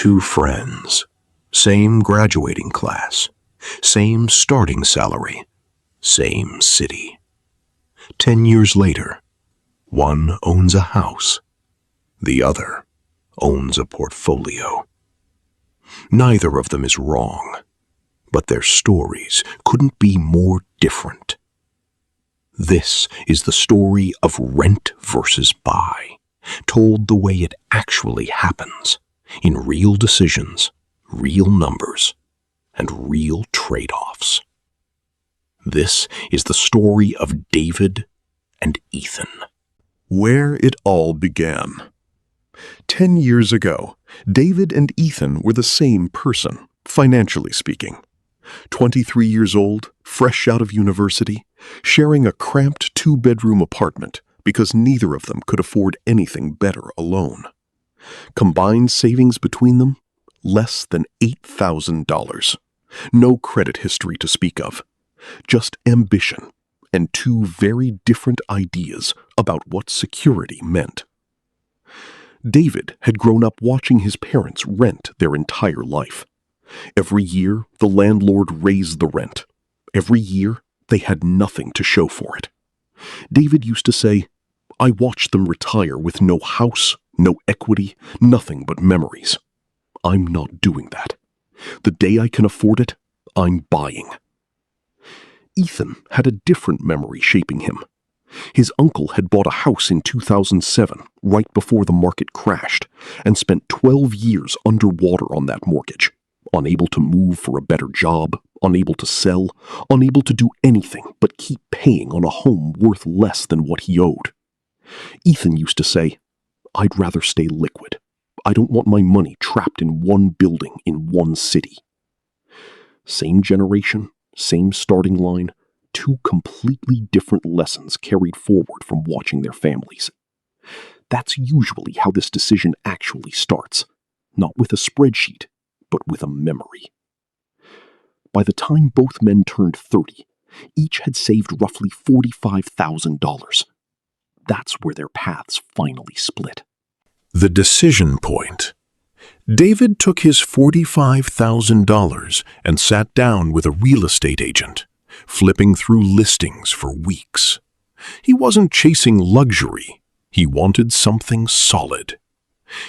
Two friends, same graduating class, same starting salary, same city. 10 years later, one owns a house, the other owns a portfolio. Neither of them is wrong, but their stories couldn't be more different. This is the story of rent versus buy, told the way it actually happens, in real decisions, real numbers, and real trade-offs. This is the story of David and Ethan. Where it all began. 10 years ago, David and Ethan were the same person, financially speaking. 23 years old, fresh out of university, sharing a cramped 2-bedroom apartment because neither of them could afford anything better alone. Combined savings between them, less than $8,000. No credit history to speak of. Just ambition and two very different ideas about what security meant. David had grown up watching his parents rent their entire life. Every year, the landlord raised the rent. Every year, they had nothing to show for it. David used to say, "I watched them retire with no house, no equity, nothing but memories. I'm not doing that. The day I can afford it, I'm buying." Ethan had a different memory shaping him. His uncle had bought a house in 2007, right before the market crashed, and spent 12 years underwater on that mortgage, unable to move for a better job, unable to sell, unable to do anything but keep paying on a home worth less than what he owed. Ethan used to say, "I'd rather stay liquid. I don't want my money trapped in one building in one city." Same generation, same starting line, two completely different lessons carried forward from watching their families. That's usually how this decision actually starts, not with a spreadsheet, but with a memory. By the time both men turned 30, each had saved roughly $45,000. That's where their paths finally split. The decision point. David took his $45,000 and sat down with a real estate agent, flipping through listings for weeks. He wasn't chasing luxury. He wanted something solid.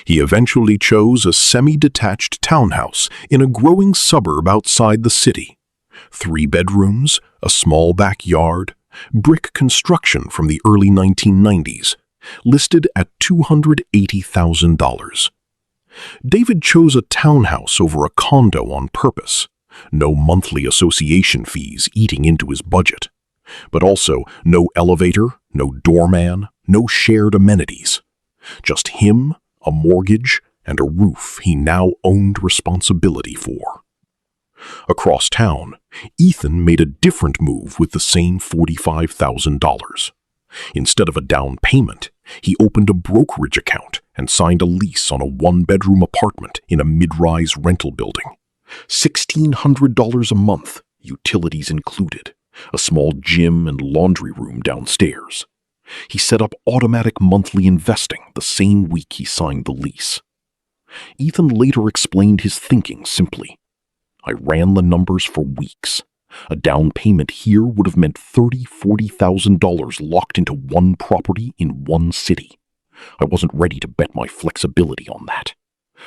He eventually chose a semi-detached townhouse in a growing suburb outside the city. 3 bedrooms, a small backyard, brick construction from the early 1990s, listed at $280,000. David chose a townhouse over a condo on purpose. No monthly association fees eating into his budget, but also no elevator, no doorman, no shared amenities. Just him, a mortgage, and a roof he now owned responsibility for. Across town, Ethan made a different move with the same $45,000. Instead of a down payment, he opened a brokerage account and signed a lease on a 1-bedroom apartment in a mid-rise rental building. $1,600 a month, utilities included, a small gym and laundry room downstairs. He set up automatic monthly investing the same week he signed the lease. Ethan later explained his thinking simply. "I ran the numbers for weeks. A down payment here would have meant $30,000–$40,000 locked into one property in one city. I wasn't ready to bet my flexibility on that.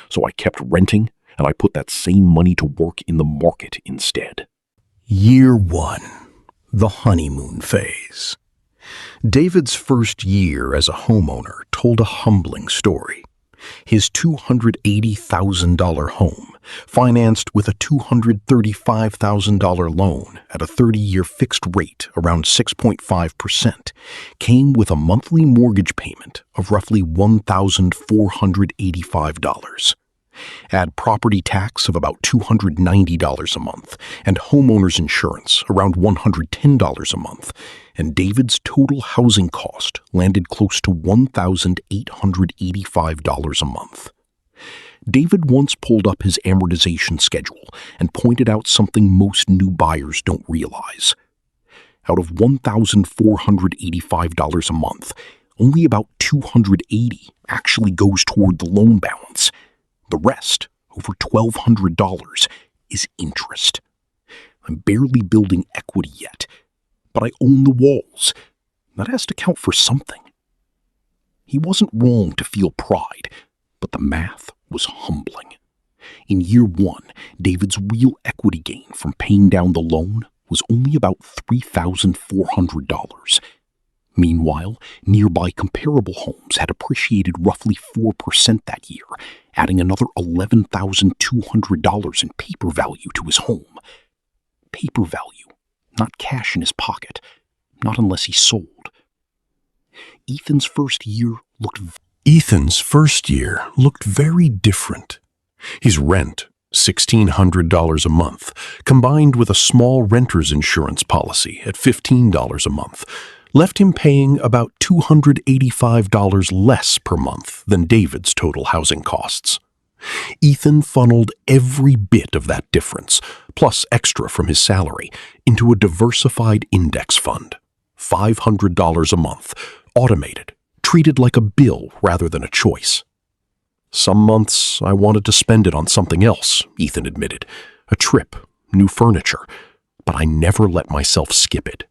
So I kept renting, and I put that same money to work in the market instead." Year 1. The honeymoon phase. David's first year as a homeowner told a humbling story. His $280,000 home, financed with a $235,000 loan at a 30-year fixed rate around 6.5%, came with a monthly mortgage payment of roughly $1,485. Add property tax of about $290 a month and homeowner's insurance around $110 a month, and David's total housing cost landed close to $1,885 a month. David once pulled up his amortization schedule and pointed out something most new buyers don't realize. Out of $1,485 a month, only about $280 actually goes toward the loan balance. The rest, over $1,200, is interest. I'm barely building equity yet, but I own the walls. That has to count for something. He wasn't wrong to feel pride, but the math was humbling. In year 1, David's real equity gain from paying down the loan was only about $3,400. Meanwhile, nearby comparable homes had appreciated roughly 4% that year, adding another $11,200 in paper value to his home. Paper value, not cash in his pocket, not unless he sold. Ethan's first year looked very different. His rent, $1,600 a month, combined with a small renter's insurance policy at $15 a month, left him paying about $285 less per month than David's total housing costs. Ethan funneled every bit of that difference, plus extra from his salary, into a diversified index fund. $500 a month, automated, treated like a bill rather than a choice. Some months I wanted to spend it on something else, Ethan admitted. A trip, new furniture. But I never let myself skip it.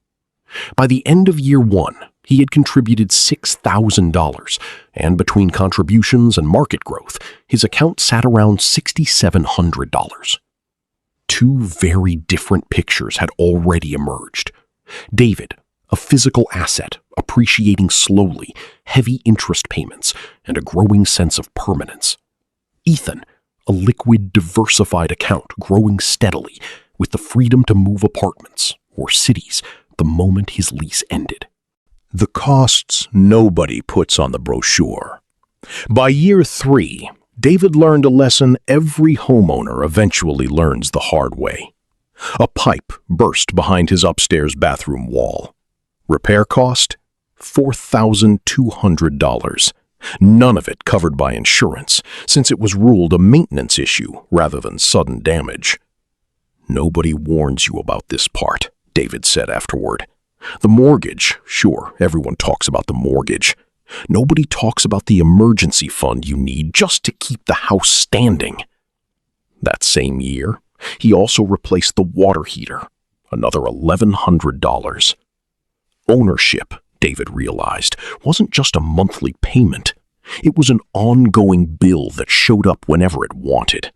By the end of year 1, he had contributed $6,000, and between contributions and market growth, his account sat around $6,700. Two very different pictures had already emerged. David, a physical asset, appreciating slowly, heavy interest payments, and a growing sense of permanence. Ethan, a liquid, diversified account growing steadily, with the freedom to move apartments or cities the moment his lease ended. The costs nobody puts on the brochure. By year 3, David learned a lesson every homeowner eventually learns the hard way. A pipe burst behind his upstairs bathroom wall. Repair cost? $4,200. None of it covered by insurance, since it was ruled a maintenance issue rather than sudden damage. Nobody warns you about this part, David said afterward. The mortgage, sure, everyone talks about the mortgage. Nobody talks about the emergency fund you need just to keep the house standing. That same year, he also replaced the water heater, another $1,100. Ownership, David realized, wasn't just a monthly payment. It was an ongoing bill that showed up whenever it wanted.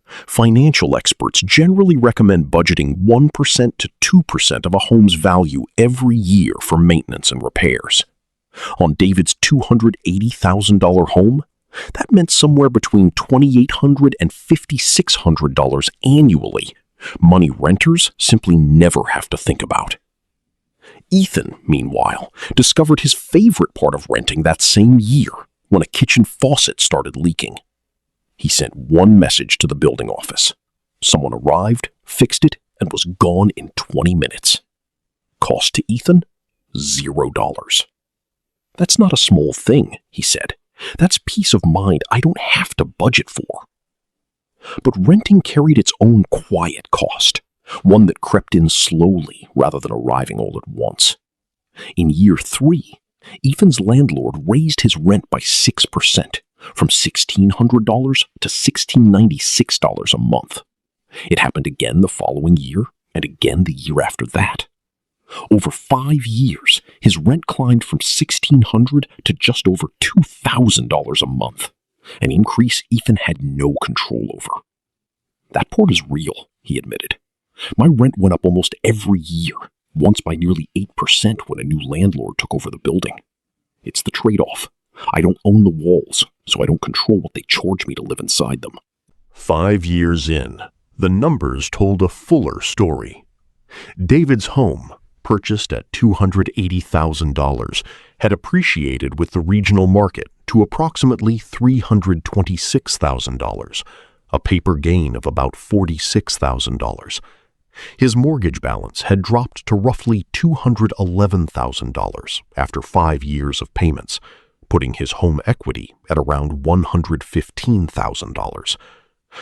Financial experts generally recommend budgeting 1% to 2% of a home's value every year for maintenance and repairs. On David's $280,000 home, that meant somewhere between $2,800 and $5,600 annually, money renters simply never have to think about. Ethan, meanwhile, discovered his favorite part of renting that same year when a kitchen faucet started leaking. He sent one message to the building office. Someone arrived, fixed it, and was gone in 20 minutes. Cost to Ethan? $0. That's not a small thing, he said. That's peace of mind I don't have to budget for. But renting carried its own quiet cost, one that crept in slowly rather than arriving all at once. In year 3, Ethan's landlord raised his rent by 6%, from $1,600 to $1,696 a month. It happened again the following year, and again the year after that. Over 5 years, his rent climbed from $1,600 to just over $2,000 a month, an increase Ethan had no control over. That part is real, he admitted. My rent went up almost every year, once by nearly 8% when a new landlord took over the building. It's the trade-off. I don't own the walls, so I don't control what they charge me to live inside them. 5 years in, the numbers told a fuller story. David's home, purchased at $280,000, had appreciated with the regional market to approximately $326,000, a paper gain of about $46,000. His mortgage balance had dropped to roughly $211,000 after 5 years of payments, putting his home equity at around $115,000.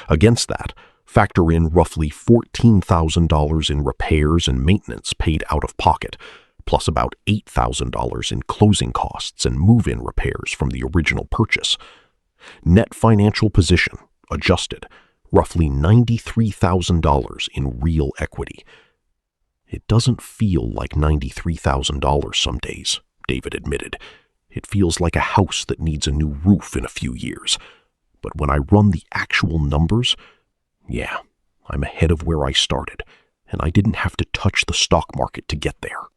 Against that, factor in roughly $14,000 in repairs and maintenance paid out of pocket, plus about $8,000 in closing costs and move-in repairs from the original purchase. Net financial position, adjusted, roughly $93,000 in real equity. "It doesn't feel like $93,000 some days," David admitted. "It feels like a house that needs a new roof in a few years. But when I run the actual numbers, yeah, I'm ahead of where I started, and I didn't have to touch the stock market to get there."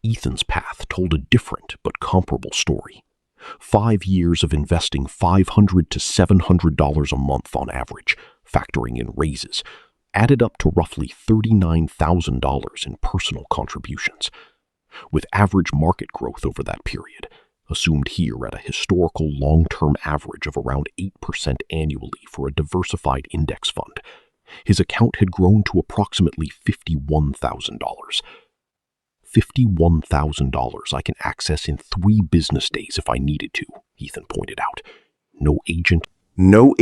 Ethan's path told a different but comparable story. 5 years of investing $500 to $700 a month on average, factoring in raises, added up to roughly $39,000 in personal contributions. With average market growth over that period, assumed here at a historical long-term average of around 8% annually for a diversified index fund, his account had grown to approximately $51,000. $51,000 I can access in 3 business days if I needed to, Ethan pointed out. No agent, no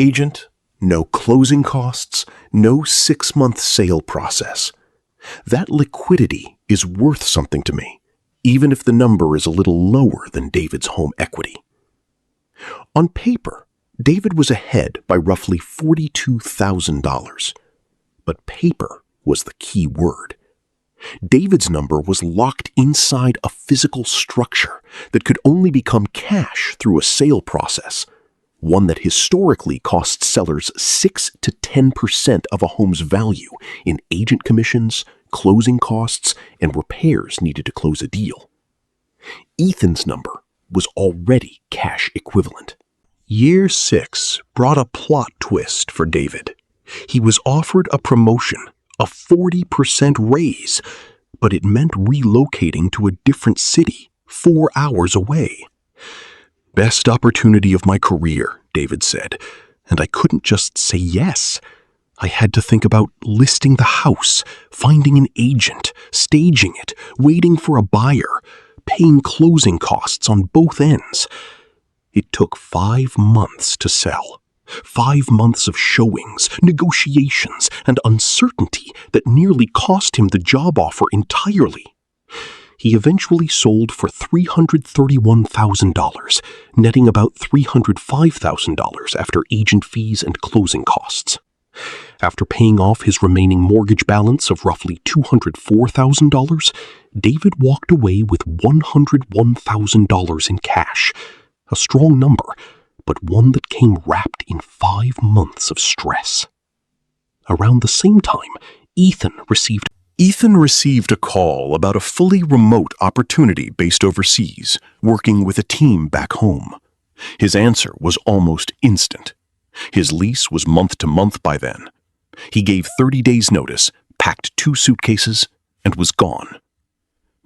closing costs, no 6-month sale process. That liquidity is worth something to me, even if the number is a little lower than David's home equity. On paper, David was ahead by roughly $42,000. But paper was the key word. David's number was locked inside a physical structure that could only become cash through a sale process, one that historically cost sellers 6 to 10% of a home's value in agent commissions, closing costs, and repairs needed to close a deal. Ethan's number was already cash equivalent. Year 6 brought a plot twist for David. He was offered a promotion, a 40% raise, but it meant relocating to a different city, 4 hours away. "Best opportunity of my career," David said, and I couldn't just say yes. I had to think about listing the house, finding an agent, staging it, waiting for a buyer, paying closing costs on both ends. It took 5 months to sell. 5 months of showings, negotiations, and uncertainty that nearly cost him the job offer entirely. He eventually sold for $331,000, netting about $305,000 after agent fees and closing costs. After paying off his remaining mortgage balance of roughly $204,000, David walked away with $101,000 in cash, a strong number, but one that came wrapped in 5 months of stress. Around the same time, Ethan received a call about a fully remote opportunity based overseas, working with a team back home. His answer was almost instant. His lease was month to month by then. He gave 30 days' notice, packed 2 suitcases, and was gone.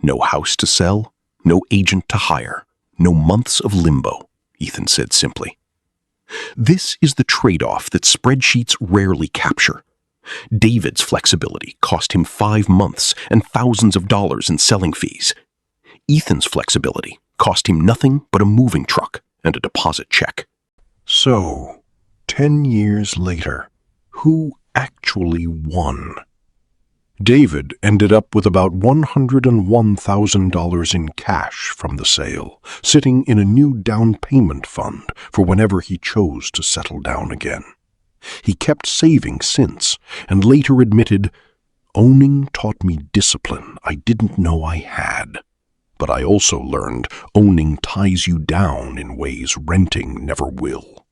No house to sell, no agent to hire, no months of limbo, Ethan said simply. This is the trade-off that spreadsheets rarely capture. David's flexibility cost him 5 months and thousands of dollars in selling fees. Ethan's flexibility cost him nothing but a moving truck and a deposit check. So, 10 years later, who actually won? David ended up with about $101,000 in cash from the sale, sitting in a new down payment fund for whenever he chose to settle down again. He kept saving since, and later admitted, "Owning taught me discipline I didn't know I had. But I also learned owning ties you down in ways renting never will."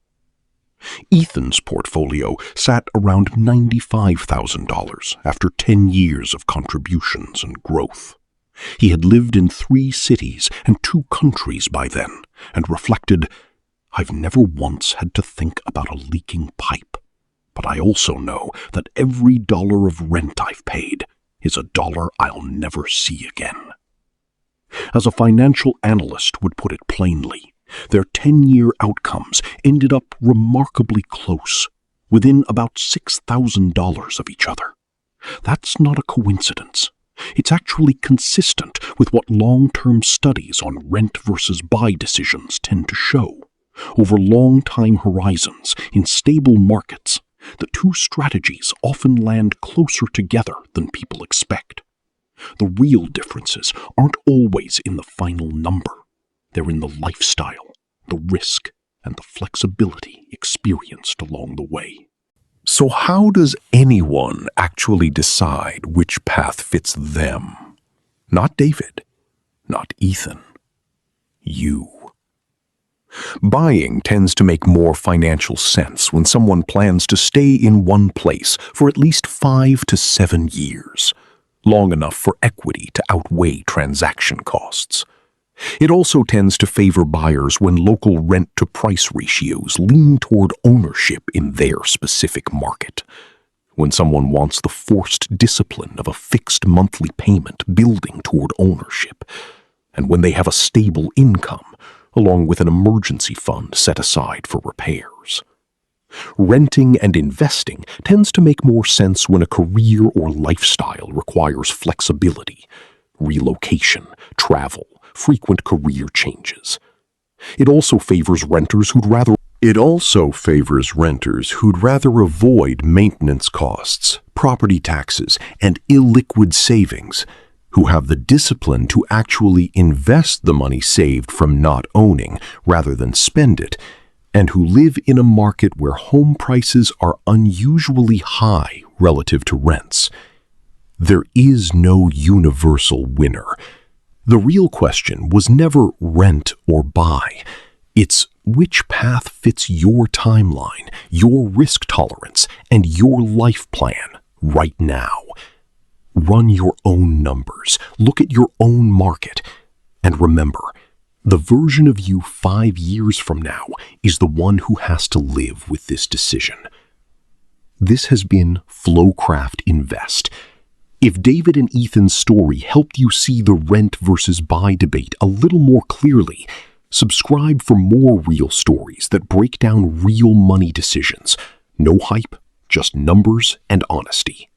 Ethan's portfolio sat around $95,000 after 10 years of contributions and growth. He had lived in 3 cities and 2 countries by then, and reflected, "I've never once had to think about a leaking pipe, but I also know that every dollar of rent I've paid is a dollar I'll never see again." As a financial analyst would put it plainly, their 10-year outcomes ended up remarkably close, within about $6,000 of each other. That's not a coincidence. It's actually consistent with what long-term studies on rent versus buy decisions tend to show. Over long time horizons, in stable markets, the 2 strategies often land closer together than people expect. The real differences aren't always in the final number. They're in the lifestyle, the risk, and the flexibility experienced along the way. So how does anyone actually decide which path fits them? Not David, not Ethan. You. Buying tends to make more financial sense when someone plans to stay in one place for at least 5 to 7 years, long enough for equity to outweigh transaction costs. It also tends to favor buyers when local rent-to-price ratios lean toward ownership in their specific market. When someone wants the forced discipline of a fixed monthly payment building toward ownership, and when they have a stable income, along with an emergency fund set aside for repairs. Renting and investing tends to make more sense when a career or lifestyle requires flexibility, relocation, travel, frequent career changes. It also favors renters who'd rather avoid maintenance costs, property taxes, and illiquid savings, who have the discipline to actually invest the money saved from not owning rather than spend it, and who live in a market where home prices are unusually high relative to rents. There is no universal winner. The real question was never rent or buy. It's which path fits your timeline, your risk tolerance, and your life plan right now. Run your own numbers, look at your own market, and remember, the version of you 5 years from now is the one who has to live with this decision. This has been Flowcraft Invest. If David and Ethan's story helped you see the rent versus buy debate a little more clearly, subscribe for more real stories that break down real money decisions. No hype, just numbers and honesty.